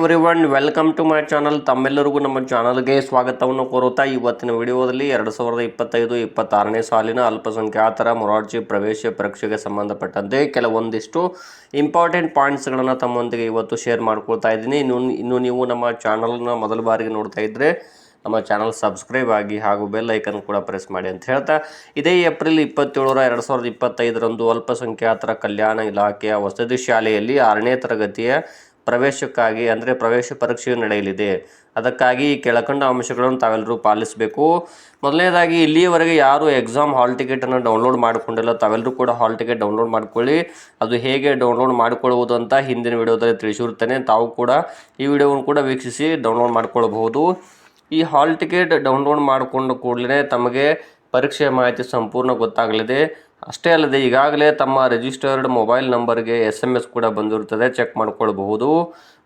Everyone welcome to my channel. ತಮ್ಮೆಲ್ಲರಿಗೂ ನಮ್ಮ ಚಾನಲ್ಗೆ ಸ್ವಾಗತವನ್ನು ಕೋರುತ್ತಾ ಇವತ್ತಿನ ವಿಡಿಯೋದಲ್ಲಿ 2025-26ನೇ ಸಾಲಿನ ಅಲ್ಪಸಂಖ್ಯಾತರ ಮೊರಾರ್ಜಿ ಪ್ರವೇಶ ಪರೀಕ್ಷೆಗೆ ಸಂಬಂಧಪಟ್ಟಂತೆ ಕೆಲವೊಂದಿಷ್ಟು ಇಂಪಾರ್ಟೆಂಟ್ ಪಾಯಿಂಟ್ಸ್ಗಳನ್ನು ತಮ್ಮೊಂದಿಗೆ ಇವತ್ತು ಶೇರ್ ಮಾಡ್ಕೊಳ್ತಾ ಇದ್ದೀನಿ. ಇನ್ನು ನೀವು ನಮ್ಮ ಚಾನಲ್ನ ಮೊದಲ ಬಾರಿಗೆ ನೋಡ್ತಾ ಇದ್ದರೆ ನಮ್ಮ ಚಾನಲ್ ಸಬ್ಸ್ಕ್ರೈಬ್ ಆಗಿ ಹಾಗೂ ಬೆಲ್ ಐಕನ್ ಕೂಡ ಪ್ರೆಸ್ ಮಾಡಿ ಅಂತ ಹೇಳ್ತಾ, ಇದೇ ಏಪ್ರಿಲ್ 27, 2025ರಂದು ಅಲ್ಪಸಂಖ್ಯಾತರ ಕಲ್ಯಾಣ ಇಲಾಖೆಯ ವಸತಿ ಶಾಲೆಯಲ್ಲಿ 6ನೇ ತರಗತಿಯ ಪ್ರವೇಶಕ್ಕಾಗಿ ಅಂದರೆ ಪ್ರವೇಶ ಪರೀಕ್ಷೆ ನಡೆಯಲಿದೆ. ಅದಕ್ಕಾಗಿ ಈ ಕೆಳಕಂಡ ಅಂಶಗಳನ್ನು ತಾವೆಲ್ಲರೂ ಪಾಲಿಸಬೇಕು. ಮೊದಲನೇದಾಗಿ ಇಲ್ಲಿಯವರೆಗೆ ಯಾರು ಎಕ್ಸಾಮ್ ಹಾಲ್ ಟಿಕೆಟನ್ನು ಡೌನ್ಲೋಡ್ ಮಾಡಿಕೊಂಡಿಲ್ಲ ತಾವೆಲ್ಲರೂ ಕೂಡ ಹಾಲ್ ಟಿಕೆಟ್ ಡೌನ್ಲೋಡ್ ಮಾಡ್ಕೊಳ್ಳಿ. ಅದು ಹೇಗೆ ಡೌನ್ಲೋಡ್ ಮಾಡಿಕೊಳ್ಳುವುದು ಅಂತ ಹಿಂದಿನ ವಿಡಿಯೋದಲ್ಲಿ ತಿಳಿಸಿರುತ್ತೇನೆ. ತಾವು ಕೂಡ ಈ ವಿಡಿಯೋವನ್ನು ಕೂಡ ವೀಕ್ಷಿಸಿ ಡೌನ್ಲೋಡ್ ಮಾಡಿಕೊಳ್ಳಬಹುದು. ಈ ಹಾಲ್ ಟಿಕೆಟ್ ಡೌನ್ಲೋಡ್ ಮಾಡಿಕೊಂಡ ಕೂಡಲೇ ತಮಗೆ ಪರೀಕ್ಷೆಯ ಮಾಹಿತಿ ಸಂಪೂರ್ಣ ಗೊತ್ತಾಗಲಿದೆ. ಅಷ್ಟೇ ಅಲ್ಲದೆ ಈಗಾಗಲೇ ತಮ್ಮ ರಿಜಿಸ್ಟರ್ಡ್ ಮೊಬೈಲ್ ನಂಬರ್ಗೆ SMS ಕೂಡ ಬಂದಿರುತ್ತದೆ, ಚೆಕ್ ಮಾಡಿಕೊಳ್ಳಬಹುದು.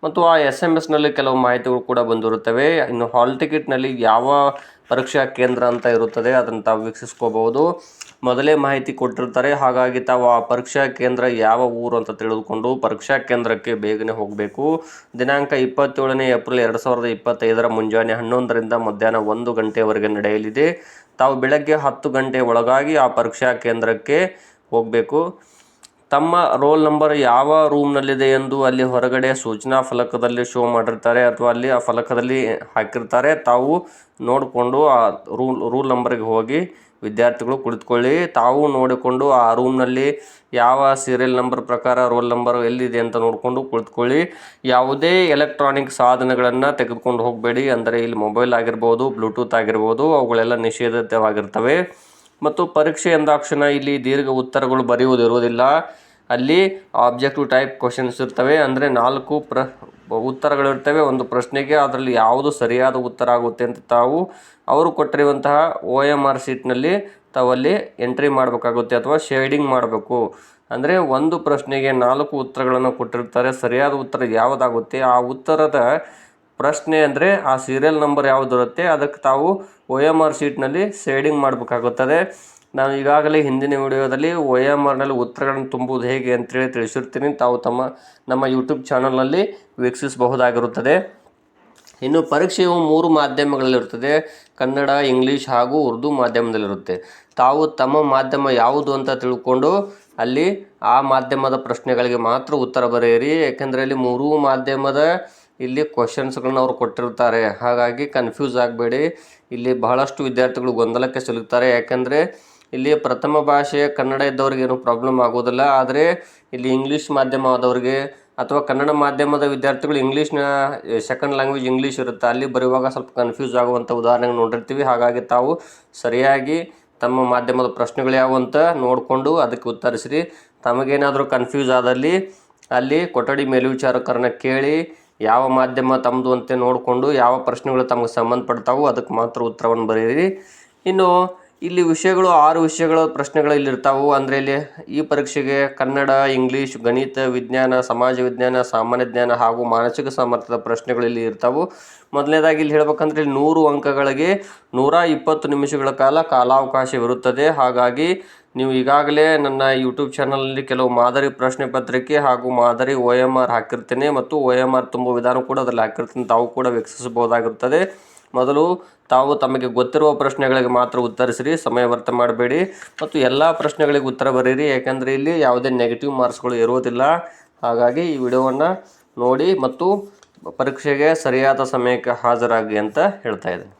ಮತ್ತು ಆ SMSನಲ್ಲಿ ಕೆಲವು ಮಾಹಿತಿಗಳು ಕೂಡ ಬಂದಿರುತ್ತವೆ. ಇನ್ನು ಹಾಲ್ ಟಿಕೆಟ್ನಲ್ಲಿ ಯಾವ ಪರೀಕ್ಷಾ ಕೇಂದ್ರ ಅಂತ ಇರುತ್ತದೆ ಅದನ್ನು ತಾವು ವೀಕ್ಷಿಸ್ಕೋಬಹುದು. ಮೊದಲೇ ಮಾಹಿತಿ ಕೊಟ್ಟಿರ್ತಾರೆ, ಹಾಗಾಗಿ ತಾವು ಆ ಪರೀಕ್ಷಾ ಕೇಂದ್ರ ಯಾವ ಊರು ಅಂತ ತಿಳಿದುಕೊಂಡು ಪರೀಕ್ಷಾ ಕೇಂದ್ರಕ್ಕೆ ಬೇಗನೆ ಹೋಗಬೇಕು. ದಿನಾಂಕ 27ನೇ ಏಪ್ರಿಲ್ 2025 ಮುಂಜಾನೆ 11ರಿಂದ ಮಧ್ಯಾಹ್ನ 1 ಗಂಟೆಯವರೆಗೆ ನಡೆಯಲಿದೆ. ತಾವು ಬೆಳಗ್ಗೆ 10 ಗಂಟೆ ಒಳಗಾಗಿ ಆ ಪರೀಕ್ಷಾ ಕೇಂದ್ರಕ್ಕೆ ಹೋಗಬೇಕು. ತಮ್ಮ ರೋಲ್ ನಂಬರ್ ಯಾವ ರೂಮ್ನಲ್ಲಿದೆ ಎಂದು ಅಲ್ಲಿ ಹೊರಗಡೆ ಸೂಚನಾ ಫಲಕದಲ್ಲಿ ಶೋ ಮಾಡಿರ್ತಾರೆ ಅಥವಾ ಅಲ್ಲಿ ಆ ಫಲಕದಲ್ಲಿ ಹಾಕಿರ್ತಾರೆ. ತಾವು ನೋಡಿಕೊಂಡು ಆ ರೂಲ್ ನಂಬರ್ಗೆ ಹೋಗಿ ವಿದ್ಯಾರ್ಥಿಗಳು ಕುಳಿತುಕೊಳ್ಳಿ. ತಾವು ನೋಡಿಕೊಂಡು ಆ ರೂಮ್ನಲ್ಲಿ ಯಾವ ಸೀರಿಯಲ್ ನಂಬರ್ ಪ್ರಕಾರ ರೋಲ್ ನಂಬರ್ ಎಲ್ಲಿದೆ ಅಂತ ನೋಡಿಕೊಂಡು ಕುಳಿತುಕೊಳ್ಳಿ. ಯಾವುದೇ ಎಲೆಕ್ಟ್ರಾನಿಕ್ ಸಾಧನಗಳನ್ನು ತೆಗೆದುಕೊಂಡು ಹೋಗಬೇಡಿ. ಅಂದರೆ ಇಲ್ಲಿ ಮೊಬೈಲ್ ಆಗಿರ್ಬೋದು, ಬ್ಲೂಟೂತ್ ಆಗಿರ್ಬೋದು, ಅವುಗಳೆಲ್ಲ ನಿಷೇಧಿತವಾಗಿರ್ತವೆ. ಮತ್ತು ಪರೀಕ್ಷೆ ಎಂದಾಕ್ಷಣ ಇಲ್ಲಿ ದೀರ್ಘ ಉತ್ತರಗಳು ಬರೆಯುವುದಿರುವುದಿಲ್ಲ. ಅಲ್ಲಿ ಆಬ್ಜೆಕ್ಟಿವ್ ಟೈಪ್ ಕ್ವಶನ್ಸ್ ಇರ್ತವೆ. ಅಂದರೆ 4 ಉತ್ತರಗಳಿರ್ತವೆ ಒಂದು ಪ್ರಶ್ನೆಗೆ. ಅದರಲ್ಲಿ ಯಾವುದು ಸರಿಯಾದ ಉತ್ತರ ಆಗುತ್ತೆ ಅಂತ ತಾವು ಅವರು ಕೊಟ್ಟಿರುವಂತಹ OMR ಶೀಟ್ನಲ್ಲಿ ತಾವಲ್ಲಿ ಎಂಟ್ರಿ ಮಾಡಬೇಕಾಗುತ್ತೆ ಅಥವಾ ಶೇಡಿಂಗ್ ಮಾಡಬೇಕು. ಅಂದರೆ ಒಂದು ಪ್ರಶ್ನೆಗೆ 4 ಉತ್ತರಗಳನ್ನು ಕೊಟ್ಟಿರ್ತಾರೆ. ಸರಿಯಾದ ಉತ್ತರ ಯಾವುದಾಗುತ್ತೆ ಆ ಉತ್ತರದ ಪ್ರಶ್ನೆ ಅಂದರೆ ಆ ಸೀರಿಯಲ್ ನಂಬರ್ ಯಾವುದಿರುತ್ತೆ ಅದಕ್ಕೆ ತಾವು OMR ಶೀಟ್ನಲ್ಲಿ ಶೇಡಿಂಗ್ ಮಾಡಬೇಕಾಗುತ್ತದೆ. ನಾನು ಈಗಾಗಲೇ ಹಿಂದಿನ ವಿಡಿಯೋದಲ್ಲಿ OMRನಲ್ಲಿ ಉತ್ತರಗಳನ್ನು ತುಂಬುವುದು ಹೇಗೆ ಅಂತೇಳಿ ತಿಳಿಸಿರ್ತೀನಿ. ತಾವು ನಮ್ಮ ಯೂಟ್ಯೂಬ್ ಚಾನಲ್ನಲ್ಲಿ ವೀಕ್ಷಿಸಬಹುದಾಗಿರುತ್ತದೆ. ಇನ್ನು ಪರೀಕ್ಷೆಯು 3 ಮಾಧ್ಯಮಗಳಲ್ಲಿರುತ್ತದೆ, ಕನ್ನಡ, ಇಂಗ್ಲೀಷ್ ಹಾಗೂ ಉರ್ದು ಮಾಧ್ಯಮದಲ್ಲಿರುತ್ತೆ. ತಾವು ತಮ್ಮ ಮಾಧ್ಯಮ ಯಾವುದು ಅಂತ ತಿಳ್ಕೊಂಡು ಅಲ್ಲಿ ಆ ಮಾಧ್ಯಮದ ಪ್ರಶ್ನೆಗಳಿಗೆ ಮಾತ್ರ ಉತ್ತರ ಬರೆಯಿರಿ. ಯಾಕೆಂದರೆ ಅಲ್ಲಿ 3 ಮಾಧ್ಯಮದ ಇಲ್ಲಿ ಕ್ವಶನ್ಸ್ಗಳನ್ನ ಅವರು ಕೊಟ್ಟಿರ್ತಾರೆ. ಹಾಗಾಗಿ ಕನ್ಫ್ಯೂಸ್ ಆಗಬೇಡಿ. ಇಲ್ಲಿ ಬಹಳಷ್ಟು ವಿದ್ಯಾರ್ಥಿಗಳು ಗೊಂದಲಕ್ಕೆ ಸಿಲುಕ್ತಾರೆ. ಯಾಕೆಂದರೆ ಇಲ್ಲಿ ಪ್ರಥಮ ಭಾಷೆ ಕನ್ನಡ ಇದ್ದವ್ರಿಗೆ ಏನೂ ಪ್ರಾಬ್ಲಮ್ ಆಗೋದಿಲ್ಲ. ಆದರೆ ಇಲ್ಲಿ ಇಂಗ್ಲೀಷ್ ಮಾಧ್ಯಮ ಆದವ್ರಿಗೆ ಅಥವಾ ಕನ್ನಡ ಮಾಧ್ಯಮದ ವಿದ್ಯಾರ್ಥಿಗಳು ಇಂಗ್ಲೀಷ್ನ ಸೆಕೆಂಡ್ ಲ್ಯಾಂಗ್ವೇಜ್ ಇಂಗ್ಲೀಷ್ ಇರುತ್ತೆ, ಅಲ್ಲಿ ಬರೆಯುವಾಗ ಸ್ವಲ್ಪ ಕನ್ಫ್ಯೂಸ್ ಆಗುವಂಥ ಉದಾಹರಣೆಗಳು ನೋಡಿರ್ತೀವಿ. ಹಾಗಾಗಿ ತಾವು ಸರಿಯಾಗಿ ತಮ್ಮ ಮಾಧ್ಯಮದ ಪ್ರಶ್ನೆಗಳು ಯಾವುವು ಅಂತ ನೋಡಿಕೊಂಡು ಅದಕ್ಕೆ ಉತ್ತರಿಸಿರಿ. ತಮಗೇನಾದರೂ ಕನ್ಫ್ಯೂಸ್ ಆದಲ್ಲಿ ಅಲ್ಲಿ ಕೊಠಡಿ ಮೇಲ್ವಿಚಾರಕರನ್ನ ಕೇಳಿ ಯಾವ ಮಾಧ್ಯಮ ತಮ್ಮದು ಅಂತ ನೋಡಿಕೊಂಡು ಯಾವ ಪ್ರಶ್ನೆಗಳು ತಮಗೆ ಸಂಬಂಧಪಡ್ತಾವೋ ಅದಕ್ಕೆ ಮಾತ್ರ ಉತ್ತರವನ್ನು ಬರೆಯಿರಿ. ಇನ್ನು ಇಲ್ಲಿ ವಿಷಯಗಳು 6 ವಿಷಯಗಳ ಪ್ರಶ್ನೆಗಳು ಇಲ್ಲಿರ್ತಾವೆ. ಅಂದರೆ ಇಲ್ಲಿ ಈ ಪರೀಕ್ಷೆಗೆ ಕನ್ನಡ, ಇಂಗ್ಲೀಷ್, ಗಣಿತ, ವಿಜ್ಞಾನ, ಸಮಾಜ ವಿಜ್ಞಾನ, ಸಾಮಾನ್ಯ ಜ್ಞಾನ ಹಾಗೂ ಮಾನಸಿಕ ಸಾಮರ್ಥ್ಯದ ಪ್ರಶ್ನೆಗಳು ಇಲ್ಲಿ ಇರ್ತಾವೆ. ಮೊದಲನೇದಾಗಿ ಇಲ್ಲಿ ಹೇಳ್ಬೇಕಂದ್ರೆ ಇಲ್ಲಿ 100 ಅಂಕಗಳಿಗೆ 120 ನಿಮಿಷಗಳ ಕಾಲಾವಕಾಶವಿರುತ್ತದೆ. ಹಾಗಾಗಿ ನೀವು ಈಗಾಗಲೇ ನನ್ನ ಯೂಟ್ಯೂಬ್ ಚಾನಲಲ್ಲಿ ಕೆಲವು ಮಾದರಿ ಪ್ರಶ್ನೆ ಪತ್ರಿಕೆ ಹಾಗೂ ಮಾದರಿ OMR ಹಾಕಿರ್ತೇನೆ ಮತ್ತು OMR ತುಂಬುವ ವಿಧಾನ ಕೂಡ ಅದರಲ್ಲಿ ಹಾಕಿರ್ತೀನಿ. ತಾವು ಕೂಡ ವೀಕ್ಷಿಸಬಹುದಾಗಿರುತ್ತದೆ. ಮೊದಲು ತಾವು ತಮಗೆ ಗೊತ್ತಿರುವ ಪ್ರಶ್ನೆಗಳಿಗೆ ಮಾತ್ರ ಉತ್ತರಿಸಿರಿ, ಸಮಯ ವ್ಯರ್ಥ ಮಾಡಬೇಡಿ. ಮತ್ತು ಎಲ್ಲ ಪ್ರಶ್ನೆಗಳಿಗೆ ಉತ್ತರ ಬರೀರಿ. ಯಾಕೆಂದರೆ ಇಲ್ಲಿ ಯಾವುದೇ ನೆಗೆಟಿವ್ ಮಾರ್ಕ್ಸ್ಗಳು ಇರುವುದಿಲ್ಲ. ಹಾಗಾಗಿ ಈ ವಿಡಿಯೋವನ್ನು ನೋಡಿ ಮತ್ತು ಪರೀಕ್ಷೆಗೆ ಸರಿಯಾದ ಸಮಯಕ್ಕೆ ಹಾಜರಾಗಿ ಅಂತ ಹೇಳ್ತಾ ಇದ್ದೀನಿ.